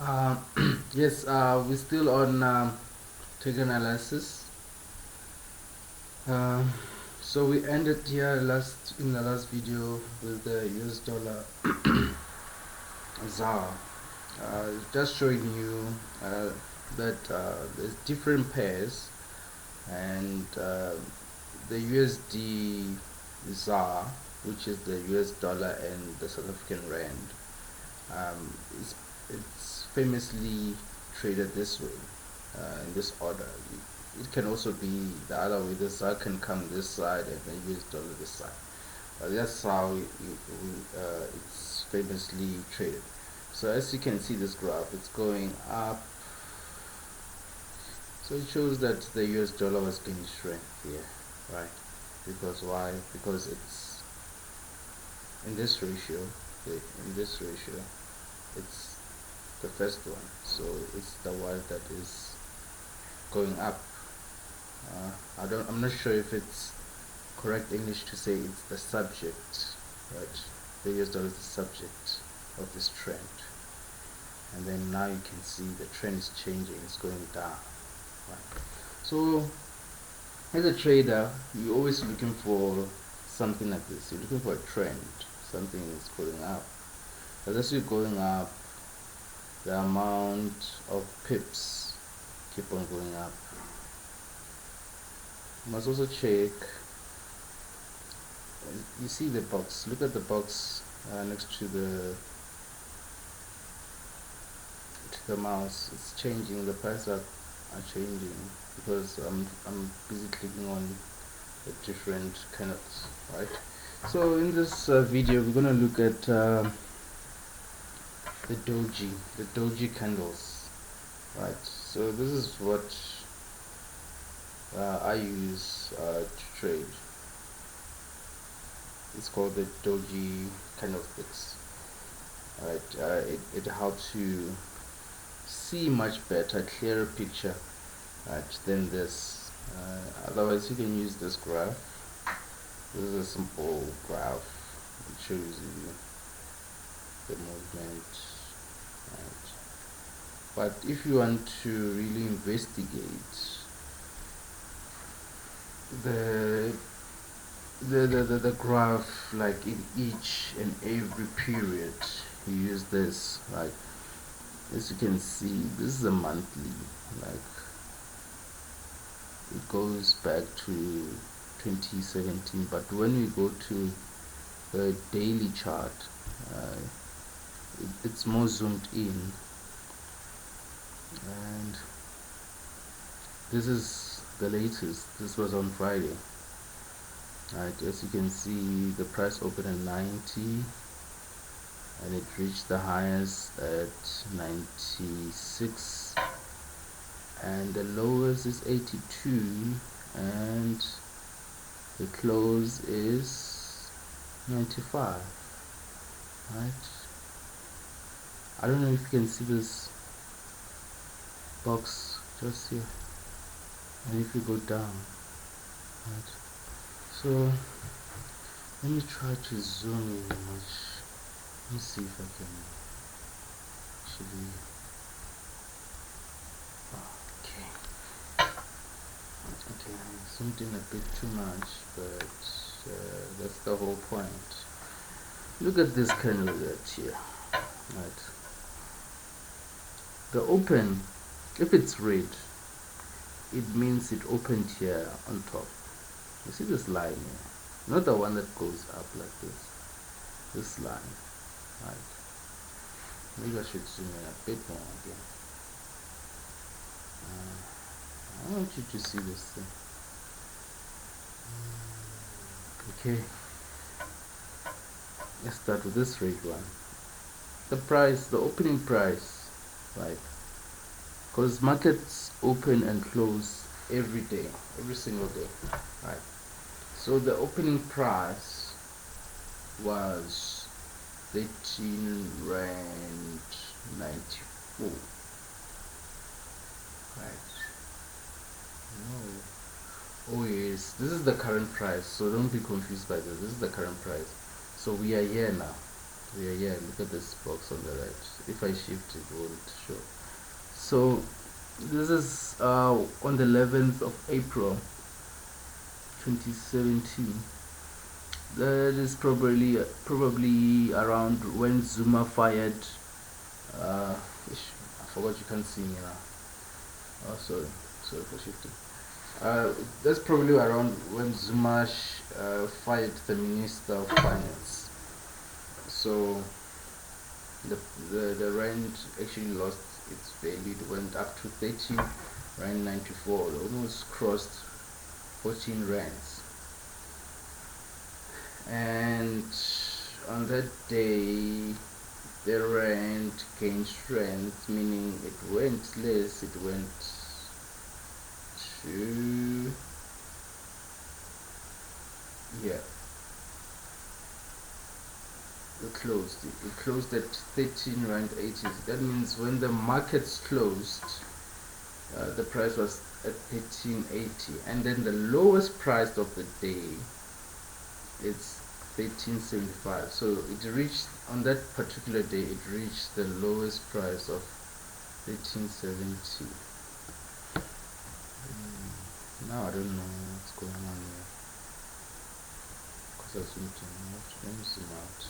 Uh, yes, we're still on trigger analysis. Um, so we ended here in the last video with the US dollar ZAR. Just showing you that there's different pairs, and the USD ZAR, which is the US dollar and the South African rand, um, it's, it's famously traded this way, in this order. It can also be the other way. The ZAR can come this side and the US dollar this side. That's how it's famously traded. So as you can see this graph, it's going up. So it shows that the US dollar was gaining strength here, right? Because why? Because it's in this ratio. In this ratio, it's the first one. So it's the one that is going up. I'm not sure if it's correct English to say it's the subject, right? The US dollar is the subject of this trend. And then now you can see the trend is changing, it's going down. Right. So as a trader, you're always looking for something like this. You're looking for a trend, something is going up. But as you're going up, the amount of pips keep on going up. You must also check. You see the box. Look at the box next to the mouse. It's changing. The prices are changing because I'm busy clicking on the different candles, right? So in this video, we're gonna look at the doji candles, right? So this is what I use to trade. It's called the doji candlesticks. Right? It helps you see much better, clearer picture, right, than this. Otherwise, you can use this graph. This is a simple graph. It shows you the movement, right? But if you want to really investigate the the graph, like in each and every period, you use this, right? As you can see, this is a monthly, like it goes back to 2017. But when we go to the daily chart, it's more zoomed in, and this is the latest. This was on Friday. Right, as you can see, the price opened at 90 and it reached the highest at 96, and the lowest is 82, and the close is 95. Right, I don't know if you can see this box just here, and if you go down, right, so let me try to zoom in much. Let me see if I can actually. Okay, I zoomed in a bit too much, but that's the whole point. Look at this candle right here, right? The open, if it's red, it means it opened here on top. You see this line here? Not the one that goes up like this. This line, right? Maybe I should zoom in a bit more again. I want you to see this thing. Okay, let's start with this red one. The price, the opening price, right? Because markets open and close every day, every single day, right? So the opening price was 13 rand 94, right? No. Oh yes, this is the current price, so don't be confused by this. This is the current price. So we are here now. Yeah, look at this box on the right. If I shift, it won't show. So this is on the 11th of April 2017. That is probably around when Zuma fired. uh I forgot, you can't see me now. Oh, sorry for shifting. That's probably around when Zuma fired the Minister of Finance. So the, the rand actually lost its value. It went up to 13 rand 94. It almost crossed 14 rands. And on that day, the rand gained strength, meaning it went less. It went to, yeah, it closed at 13 rand 80. That means when the markets closed, the price was at 13.80, and then the lowest price of the day, it's 13.75. So it reached, on that particular day, it reached the lowest price of 13.70. Now I don't know what's going on here, because I zoomed in out. Let me zoom out.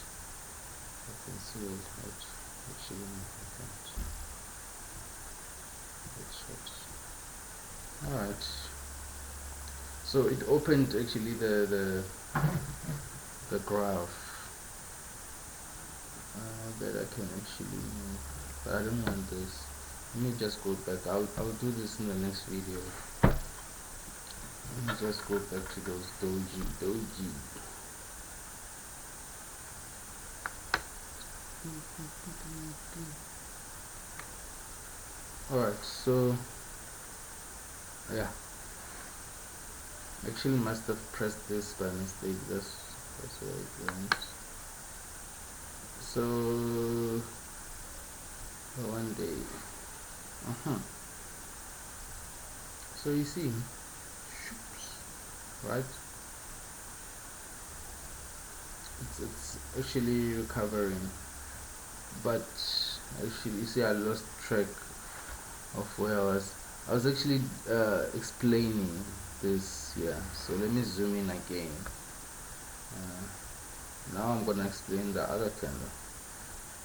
I can see it out. Actually, I can't. That's short. Alright. So it opened actually the graph that I can actually move. But I don't want this. Let me just go back. I'll do this in the next video. Let me just go back to those doji. Alright, so yeah, actually must have pressed this by mistake. That's where it went. So one day, so you see, right, it's actually recovering, but actually you see I lost track of where I was actually explaining this. Yeah, so let me zoom in again. Now I'm gonna explain the other candle.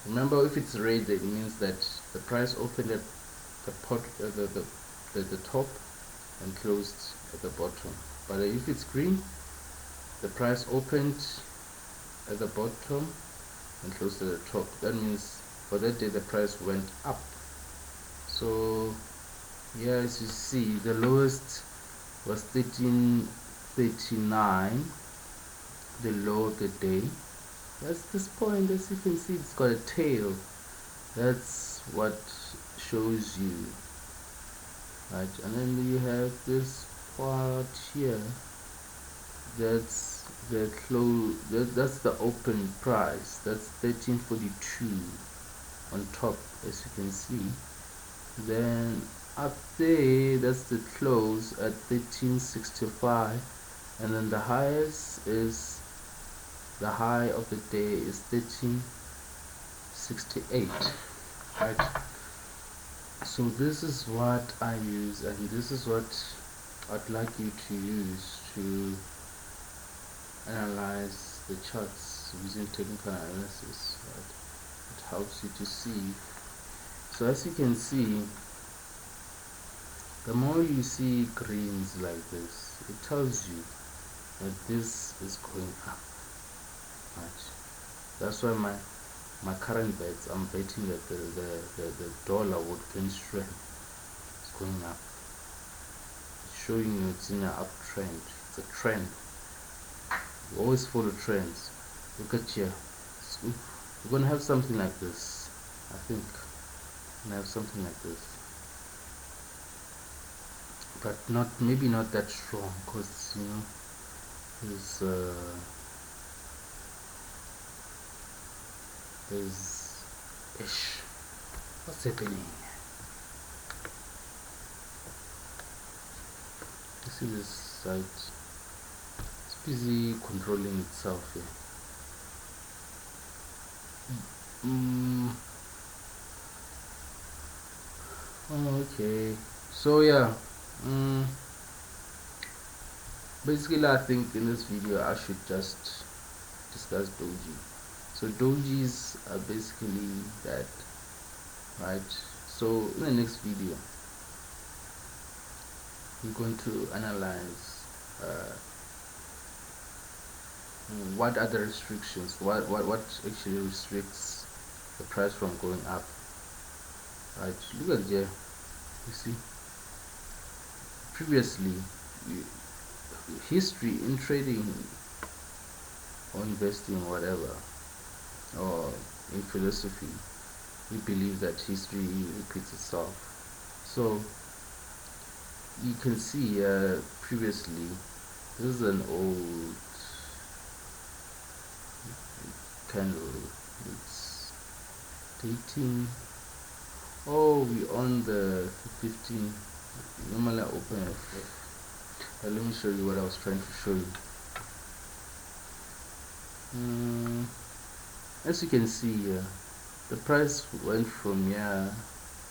Remember, if it's red, it means that the price opened at the top and closed at the bottom. But if it's green, the price opened at the bottom and closed at the top. That means for that day the price went up. So yeah, as you see, the lowest was 13.39, the low of the day. That's this point. As you can see, it's got a tail. That's what shows you, right? And then you have this part here. That's the close. That's the open price. That's 13.42 on top, as you can see. Then up there, that's the close at 13.65, and then the highest is, the high of the day is 13.68, right? So this is what I use, and this is what I'd like you to use to analyze the charts using technical analysis, right? It helps you to see. So as you can see, the more you see greens like this, it tells you that this is going up, right? That's why my current bets, I'm betting that the dollar would gain strength. It's going up. It's showing you it's in an uptrend. It's a trend. You always follow trends. Look at here. We're gonna have something like this. I think we're gonna have something like this, but maybe not that strong, because you know there's ish. What's happening? You see this site? It's busy controlling itself here. mm, okay, so yeah, mm, basically I think in this video I should just discuss doji. So dojis are basically that, right? So in the next video we're going to analyze what are the restrictions, what actually restricts the price from going up, right? Look at here, you see previously, history in trading or investing or whatever, or in philosophy, we believe that history repeats itself. So you can see previously, this is an old candle. It's dating. Oh, we on the 15. Normally I open it. Let me show you what I was trying to show you. As you can see here, the price went from here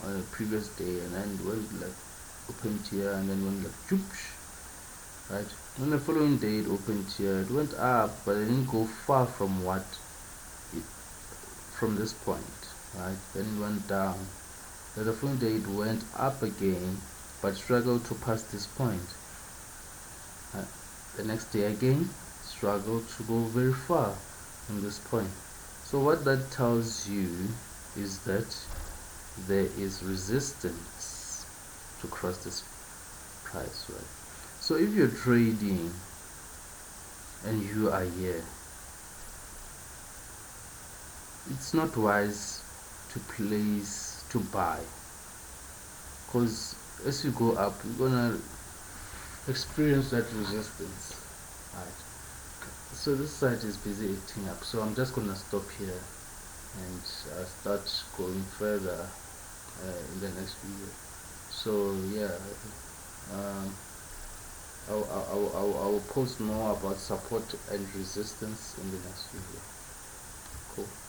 on the previous day, and then went like opened here and then went like choops, right? On the following day it opened here, it went up, but it didn't go far from what it, from this point, right? Then it went down. Then the following day it went up again, but struggled to pass this point. The next day again struggled to go very far from this point. So what that tells you is that there is resistance to cross this price, right? So if you're trading and you are here, it's not wise to place to buy, because as you go up you're gonna experience that resistance, right? So this side is busy eating up, so I'm just gonna stop here and start going further in the next video. So yeah, um, I will post more about support and resistance in the next video. Cool.